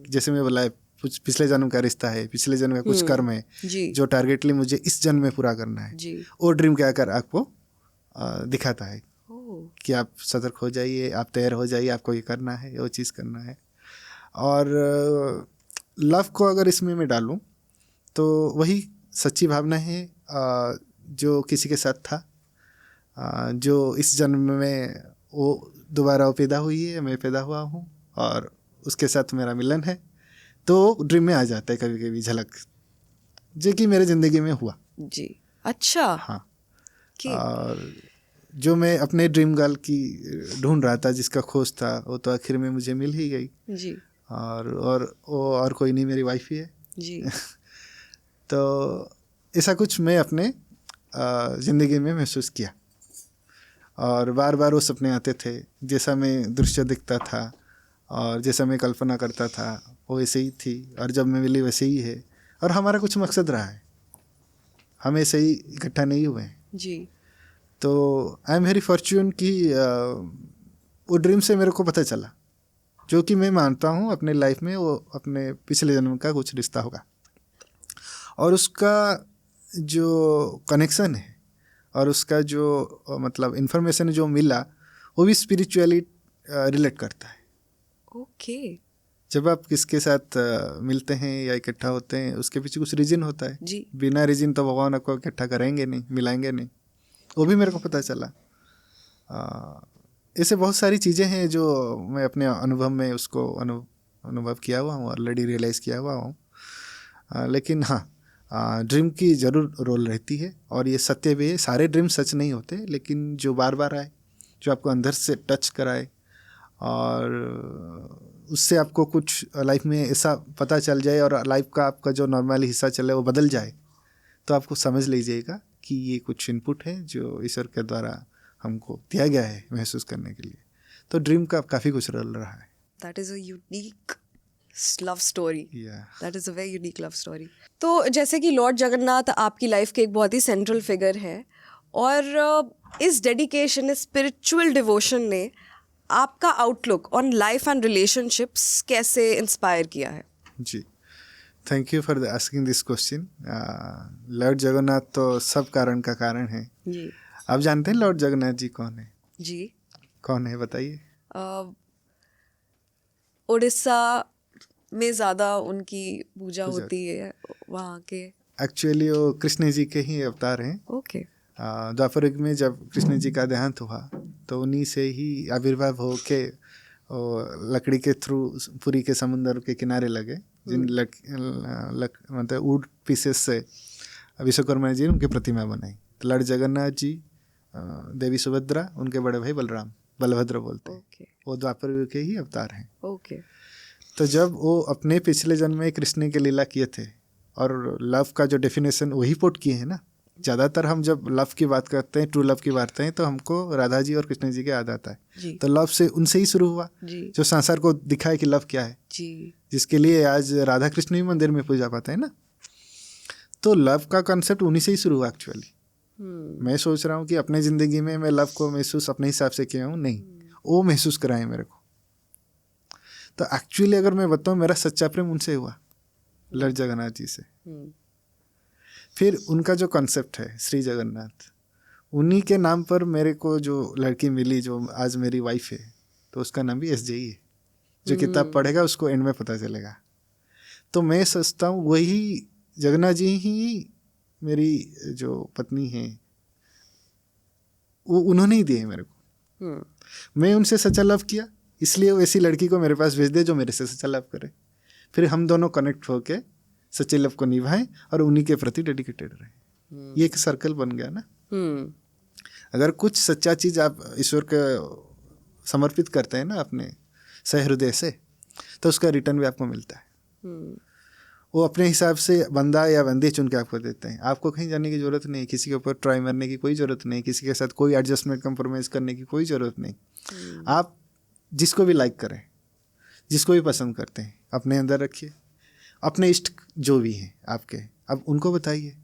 जैसे मैं बोला कुछ पिछले जन्म का रिश्ता है, पिछले जन्म का कुछ कर्म है जो टारगेटली मुझे इस जन्म में पूरा करना है, वो ड्रीम क्या कर आपको दिखाता है कि आप सतर्क हो जाइए, आप तैयार हो जाइए, आपको ये करना है, वो चीज़ करना है। और लव को अगर इसमें मैं डालूं तो वही सच्ची भावना है जो किसी के साथ था, जो इस जन्म में वो दोबारा वो पैदा हुई है, मैं पैदा हुआ हूँ और उसके साथ मेरा मिलन है, तो ड्रीम में आ जाता है कभी कभी झलक, जो कि मेरे ज़िंदगी में हुआ जी। अच्छा। हाँ। और जो मैं अपने ड्रीम गर्ल की ढूंढ रहा था, जिसका खोज था, वो तो आखिर में मुझे मिल ही गई जी। और वो और कोई नहीं, मेरी वाइफ ही है जी। तो ऐसा कुछ मैं अपने ज़िंदगी में महसूस किया और बार बार वो सपने आते थे, जैसा मैं दृश्य दिखता था और जैसा मैं कल्पना करता था वो वैसे ही थी, और जब मैं मिली वैसे ही है। और हमारा कुछ मकसद रहा है, हम ऐसे ही इकट्ठा नहीं हुए हैं जी। तो आई एम वेरी फॉर्च्यून कि वो ड्रीम से मेरे को पता चला, जो कि मैं मानता हूँ अपने लाइफ में वो अपने पिछले जन्म का कुछ रिश्ता होगा, और उसका जो कनेक्शन है और उसका जो मतलब इन्फॉर्मेशन जो मिला वो भी स्पिरिचुअली रिलेट करता है। ओके। जब आप किसके साथ मिलते हैं या इकट्ठा होते हैं, उसके पीछे कुछ रीजन होता है जी। बिना रीजन तो भगवान आपको इकट्ठा करेंगे नहीं, मिलाएंगे नहीं, वो भी मेरे को पता चला। ऐसे बहुत सारी चीज़ें हैं जो मैं अपने अनुभव में उसको अनुभव किया हुआ हूँ, ऑलरेडी रियलाइज़ किया हुआ हूँ। लेकिन हाँ, ड्रीम की ज़रूर रोल रहती है और ये सत्य भी है। सारे ड्रीम सच नहीं होते, लेकिन जो बार बार आए, जो आपको अंदर से टच कराए और उससे आपको कुछ लाइफ में ऐसा पता चल जाए और लाइफ का आपका जो नॉर्मली हिस्सा चले वो बदल जाए, तो आपको समझ लीजिएगा कि ये कुछ इनपुट है जो ईश्वर के द्वारा हमको दिया गया है महसूस करने के लिए। तो ड्रीम का काफ़ी कुछ रोल रहा है। That is a unique love story. Yeah. That is a very unique love story. तो जैसे कि लॉर्ड जगन्नाथ आपकी लाइफ के एक बहुत ही सेंट्रल फिगर है, और इस डेडिकेशन, इस स्पिरिचुअल डिवोशन ने आपका outlook on life and relationships कैसे इंस्पायर किया है? जी, thank you for asking this question. Lord Jagannath तो सब कारण का कारण है जी। आप जानते हैं लॉर्ड जगन्नाथ जी कौन है? जी। कौन है बताइए? उड़ीसा में ज़्यादा उनकी पूजा होती है वहाँ के। एक्चुअली वो कृष्ण जी के ही अवतार हैं। ओके। द्वापर युग में जब कृष्ण जी का देहांत हुआ तो उन्हीं से ही आविर्भाव हो के लकड़ी के थ्रू पुरी के समुद्र के किनारे लगे, जिन मतलब वुड पीसेस से विश्वकर्मा जी ने उनकी प्रतिमा बनाई। तो लॉर्ड जगन्नाथ जी, देवी सुभद्रा, उनके बड़े भाई बलराम, बलभद्र बोलते हैं। ओके। वो द्वापर युग के ही अवतार हैं। ओके। तो जब वो अपने पिछले जन्म में कृष्ण के लीला किए थे और लव का जो डेफिनेशन वही पुट किए हैं ना। ज़्यादातर हम जब लव की बात करते हैं, ट्रू लव की बात करते हैं, तो हमको राधा जी और कृष्ण जी के याद आता है। तो लव से उनसे ही शुरू हुआ जो संसार को दिखाए कि लव क्या है जी। जिसके लिए आज राधा कृष्ण भी मंदिर में पूजा पाते हैं ना। तो लव का कॉन्सेप्ट उन्हीं से ही शुरू हुआ एक्चुअली। मैं सोच रहा हूँ कि अपने ज़िंदगी में मैं लव को महसूस अपने हिसाब से किया हूँ, नहीं, वो महसूस कराए मेरे को। तो एक्चुअली अगर मैं बताऊँ, मेरा सच्चा प्रेम उनसे हुआ, लॉर्ड जगन्नाथ जी से। फिर उनका जो कॉन्सेप्ट है श्री जगन्नाथ, उन्हीं के नाम पर मेरे को जो लड़की मिली जो आज मेरी वाइफ है, तो उसका नाम भी SJ ही है। जो किताब पढ़ेगा उसको एंड में पता चलेगा। तो मैं सोचता हूँ वही जगन्नाथ जी ही मेरी जो पत्नी है, वो उन्होंने ही दिए मेरे को। मैं उनसे सच्चा लव किया, इसलिए वो ऐसी लड़की को मेरे पास भेज दे जो मेरे से सच्चा लव करे। फिर हम दोनों कनेक्ट होके सच्चे लव को निभाएं और उन्हीं के प्रति डेडिकेटेड रहें। ये एक सर्कल बन गया ना। अगर कुछ सच्चा चीज़ आप ईश्वर को समर्पित करते हैं ना अपने सहृदय से, तो उसका रिटर्न भी आपको मिलता है। वो अपने हिसाब से बंदा या बंदी चुन के आपको देते हैं। आपको कहीं जाने की ज़रूरत नहीं, किसी के ऊपर ट्राई मारने की कोई ज़रूरत नहीं, किसी के साथ कोई एडजस्टमेंट कंप्रोमाइज़ करने की कोई ज़रूरत नहीं। आप जिसको भी लाइक करें, जिसको भी पसंद करते हैं, अपने अंदर रखिए। अपने इष्ट जो भी हैं आपके, अब उनको बताइए,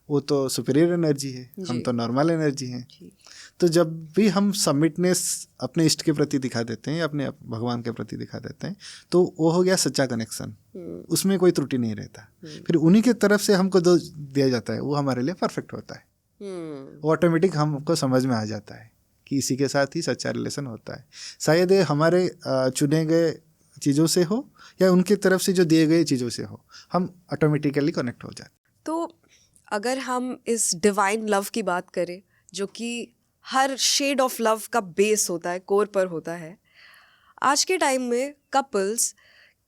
वो तो सुपीरियर एनर्जी है, हम तो नॉर्मल एनर्जी हैं। तो जब भी हम सबमिटनेस अपने इष्ट के प्रति दिखा देते हैं, अपने भगवान के प्रति दिखा देते हैं, तो वो हो गया सच्चा कनेक्शन, उसमें कोई त्रुटि नहीं रहता। फिर उन्हीं की तरफ से हमको जो दिया जाता है वो हमारे लिए परफेक्ट होता है। वो ऑटोमेटिक हमको समझ में आ जाता है कि इसी के साथ ही सच्चा रिलेशन होता है। शायद ये हमारे चुने गए चीज़ों से हो या उनकी तरफ से जो दिए गए चीज़ों से हो, हम ऑटोमेटिकली कनेक्ट हो जाते। तो अगर हम इस डिवाइन लव की बात करें, जो कि हर शेड ऑफ लव का बेस होता है, कोर पर होता है, आज के टाइम में कपल्स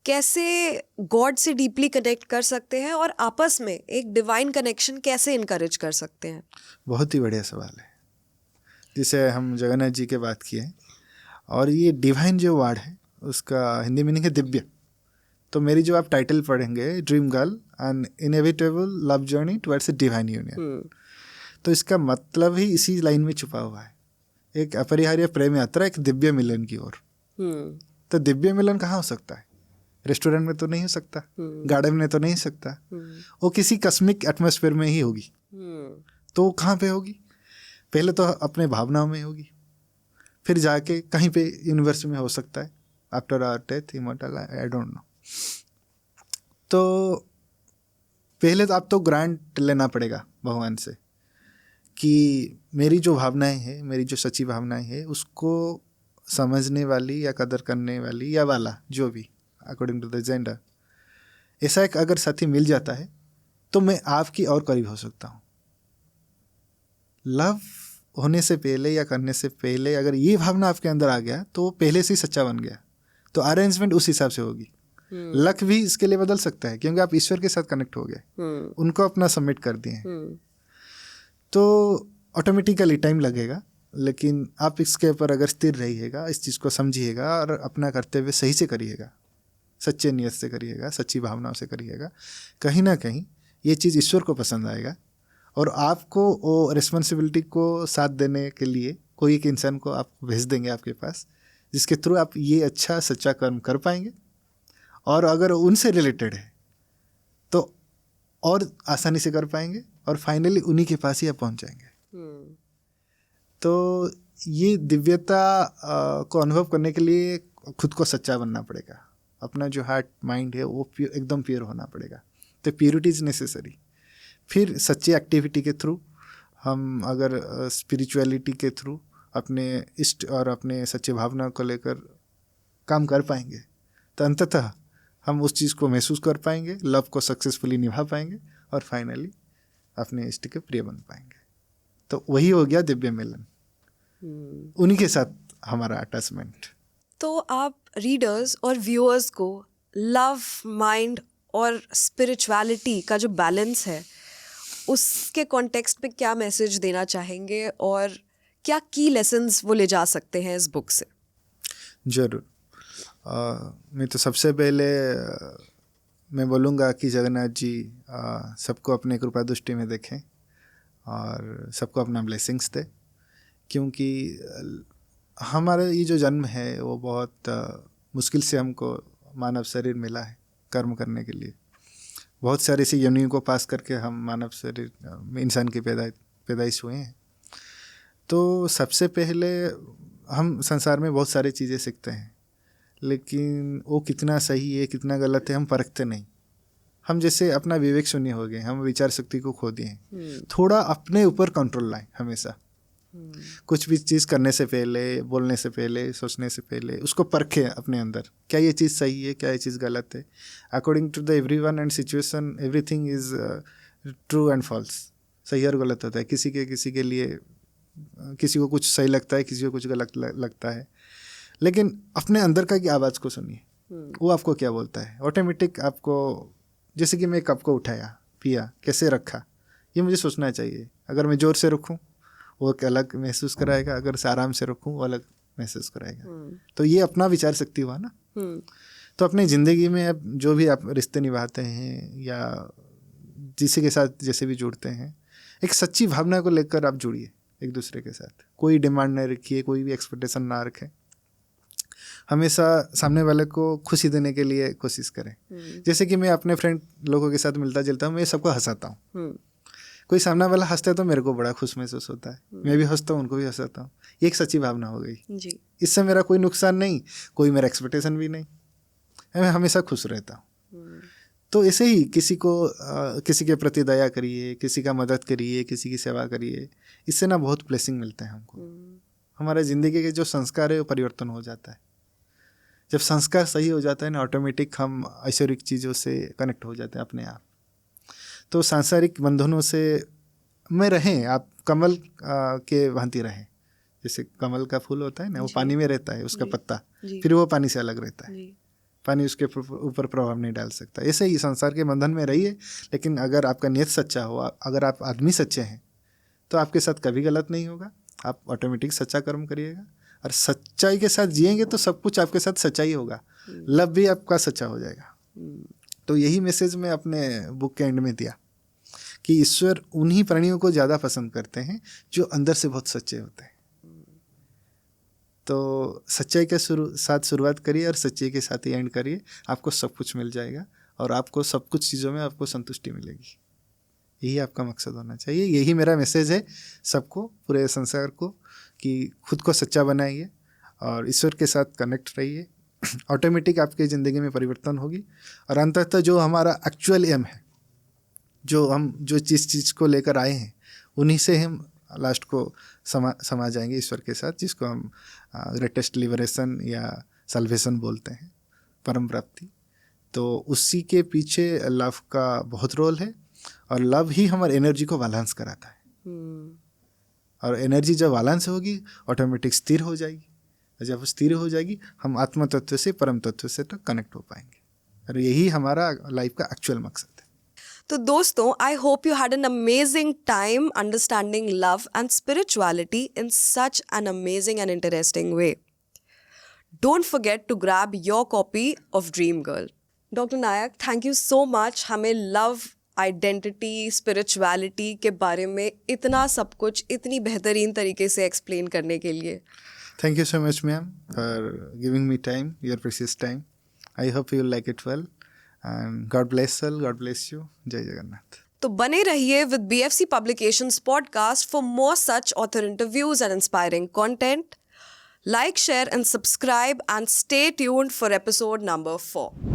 कैसे गॉड से डीपली कनेक्ट कर सकते हैं और आपस में एक डिवाइन कनेक्शन कैसे इनकरेज कर सकते हैं? बहुत ही बढ़िया सवाल है। जिसे हम जगन्नाथ जी के बात किए, और ये डिवाइन जो वर्ड है उसका हिंदी मीनिंग है दिव्य। तो मेरी जो आप टाइटल पढ़ेंगे, dream girl N inevitable love journey towards a divine union, तो इसका मतलब ही इसी लाइन में छुपा हुआ है, एक अपरिहार्य प्रेम यात्रा एक दिव्य मिलन की ओर। तो दिव्य मिलन कहाँ हो सकता है? रेस्टोरेंट में तो नहीं हो सकता, गार्डन में तो नहीं हो सकता, वो किसी कस्मिक एटमॉस्फेयर में ही होगी। तो वो कहाँ पे होगी? पहले तो अपने भावनाओं में होगी, फिर जाके कहीं पे यूनिवर्स में हो सकता है, after our death, immortal, I don't know. तो पहले तो आप तो ग्रांट लेना पड़ेगा भगवान से कि मेरी जो भावनाएं हैं, मेरी जो सच्ची भावनाएं हैं, उसको समझने वाली या कदर करने वाली या वाला जो भी अकॉर्डिंग टू द जेंडर, ऐसा एक अगर साथी मिल जाता है तो मैं आपकी और करीब हो सकता हूँ। लव होने से पहले या करने से पहले अगर ये भावना आपके अंदर आ गया तो वो पहले से ही सच्चा बन गया। तो अरेंजमेंट उस हिसाब से होगी। लक भी इसके लिए बदल सकता है क्योंकि आप ईश्वर के साथ कनेक्ट हो गए, उनको अपना सबमिट कर दिए, तो ऑटोमेटिकली टाइम लगेगा, लेकिन आप इसके ऊपर अगर स्थिर रहिएगा, इस चीज़ को समझिएगा और अपना कर्तव्य सही से करिएगा, सच्चे नियत से करिएगा, सच्ची भावनाओं से करिएगा, कहीं ना कहीं ये चीज़ ईश्वर को पसंद आएगा और आपको वो रिस्पॉन्सिबिलिटी को साथ देने के लिए कोई एक इंसान को आप भेज देंगे आपके पास, जिसके थ्रू आप ये अच्छा सच्चा कर्म कर पाएंगे। और अगर उनसे रिलेटेड है तो और आसानी से कर पाएंगे और फाइनली उन्हीं के पास ही आप पहुंच जाएंगे। तो ये दिव्यता को अनुभव करने के लिए खुद को सच्चा बनना पड़ेगा, अपना जो हार्ट माइंड है वो एकदम प्योर होना पड़ेगा। तो प्योरिटी इज़ नेसेसरी। फिर सच्ची एक्टिविटी के थ्रू हम अगर स्पिरिचुअलिटी के थ्रू अपने इष्ट और अपने सच्चे भावना को लेकर काम कर पाएंगे तो अंततः हम उस चीज़ को महसूस कर पाएंगे, लव को सक्सेसफुली निभा पाएंगे और फाइनली अपने इष्ट के प्रिय बन पाएंगे। तो वही हो गया दिव्य मिलन, उन्हीं के साथ हमारा अटैचमेंट। तो आप रीडर्स और व्यूअर्स को लव, माइंड और स्पिरिचुअलिटी का जो बैलेंस है उसके कॉन्टेक्स्ट में क्या मैसेज देना चाहेंगे और क्या की लेसन्स वो ले जा सकते हैं इस बुक से? जरूर। मैं तो सबसे पहले मैं बोलूँगा कि जगन्नाथ जी सबको अपने कृपा दृष्टि में देखें और सबको अपना ब्लेसिंग्स दे, क्योंकि हमारा ये जो जन्म है वो बहुत मुश्किल से हमको मानव शरीर मिला है कर्म करने के लिए। बहुत सारी ऐसी योनियों को पास करके हम मानव शरीर में इंसान की पैदाइश हुए हैं। तो सबसे पहले हम संसार में बहुत सारी चीज़ें सीखते हैं, लेकिन वो कितना सही है कितना गलत है हम परखते नहीं। हम जैसे अपना विवेक शून्य हो गए, हम विचार शक्ति को खो दिए हैं। थोड़ा अपने ऊपर कंट्रोल लाएं हमेशा। कुछ भी चीज़ करने से पहले, बोलने से पहले, सोचने से पहले उसको परखें अपने अंदर, क्या ये चीज़ सही है, क्या ये चीज़ गलत है। According to the everyone and situation everything is true and false, सही और गलत होता है। किसी के लिए किसी को कुछ सही लगता है, किसी को कुछ गलत लगता है, लेकिन अपने अंदर का की आवाज़ को सुनिए, वो आपको क्या बोलता है। ऑटोमेटिक आपको, जैसे कि मैं कप को उठाया, पिया, कैसे रखा, ये मुझे सोचना चाहिए। अगर मैं ज़ोर से रखूँ वो एक अलग महसूस कराएगा, अगर से आराम से रखूँ वो अलग महसूस कराएगा। तो ये अपना विचार शक्ति हुआ ना। तो अपनी ज़िंदगी में अब जो भी आप रिश्ते निभाते हैं या किसी के साथ जैसे भी जुड़ते हैं, एक सच्ची भावना को लेकर आप जुड़िए एक दूसरे के साथ। कोई डिमांड नहीं रखिए, कोई भी एक्सपेक्टेशन ना रखें। हमेशा सामने वाले को खुशी देने के लिए कोशिश करें। जैसे कि मैं अपने फ्रेंड लोगों के साथ मिलता जुलता हूँ, मैं सबको हंसाता हूँ। कोई सामने वाला हंसता है तो मेरे को बड़ा खुश महसूस होता है, मैं भी हंसता हूँ, उनको भी हंसाता हूँ। ये एक सच्ची भावना हो गई जी। इससे मेरा कोई नुकसान नहीं, कोई मेरा एक्सपेक्टेशन भी नहीं, मैं हमेशा खुश रहता हूँ। तो ऐसे ही किसी को किसी के प्रति दया करिए, किसी का मदद करिए, किसी की सेवा करिए, इससे ना बहुत ब्लेसिंग मिलते हैं हमको। हमारे ज़िंदगी के जो संस्कार है वो परिवर्तन हो जाता है। जब संस्कार सही हो जाता है ना, ऑटोमेटिक हम ऐश्वरिक चीज़ों से कनेक्ट हो जाते हैं अपने आप। तो सांसारिक बंधनों से में रहें, आप कमल के भांति रहें। जैसे कमल का फूल होता है ना, वो पानी में रहता है, उसका पत्ता, फिर वो पानी से अलग रहता है, पानी उसके ऊपर प्रभाव नहीं डाल सकता। ऐसे ही संसार के बंधन में रहिए, लेकिन अगर आपका नियत सच्चा हो, अगर आप आदमी सच्चे हैं, तो आपके साथ कभी गलत नहीं होगा। आप ऑटोमेटिक सच्चा कर्म करिएगा और सच्चाई के साथ जिएंगे तो सब कुछ आपके साथ सच्चाई होगा, लव भी आपका सच्चा हो जाएगा। तो यही मैसेज मैं अपने बुक के एंड में दिया कि ईश्वर उन्हीं प्राणियों को ज़्यादा पसंद करते हैं जो अंदर से बहुत सच्चे होते हैं। तो सच्चाई के साथ शुरुआत करिए और सच्चाई के साथ ही एंड करिए, आपको सब कुछ मिल जाएगा और आपको सब कुछ चीज़ों में आपको संतुष्टि मिलेगी। यही आपका मकसद होना चाहिए। यही मेरा मैसेज है सबको, पूरे संसार को, कि खुद को सच्चा बनाइए और ईश्वर के साथ कनेक्ट रहिए। ऑटोमेटिक आपकी ज़िंदगी में परिवर्तन होगी और अंततः जो हमारा एक्चुअल एम है, जो हम जो चीज़ को लेकर आए हैं, उन्हीं से हम लास्ट को समा जाएंगे ईश्वर के साथ, जिसको हम ग्रेटेस्ट लिबरेशन या सल्वेशन बोलते हैं, परम प्राप्ति। तो उसी के पीछे लव का बहुत रोल है और लव ही हमारे एनर्जी को बैलेंस कराता है। और एनर्जी जब बैलेंस होगी ऑटोमेटिक स्थिर हो जाएगी, और जब स्थिर हो जाएगी हम आत्म तत्व से परम तत्व से तक कनेक्ट हो पाएंगे, और यही हमारा लाइफ का एक्चुअल मकसद है। तो दोस्तों, I hope you had an amazing time understanding love and spirituality in such an amazing and interesting way. Don't forget to grab your copy of Dream Girl. Dr. Nayak, thank you so much हमें love, identity, spirituality के बारे में इतना सब कुछ इतनी बेहतरीन तरीके से एक्सप्लेन करने के लिए। Thank you so much, ma'am, for giving me time, your precious time. I hope you like it well. And God bless all, God bless you. जय जगन्नाथ। तो बने रहिए with BFC Publications podcast for more such author interviews and inspiring content. Like, share and subscribe and stay tuned for episode number 4.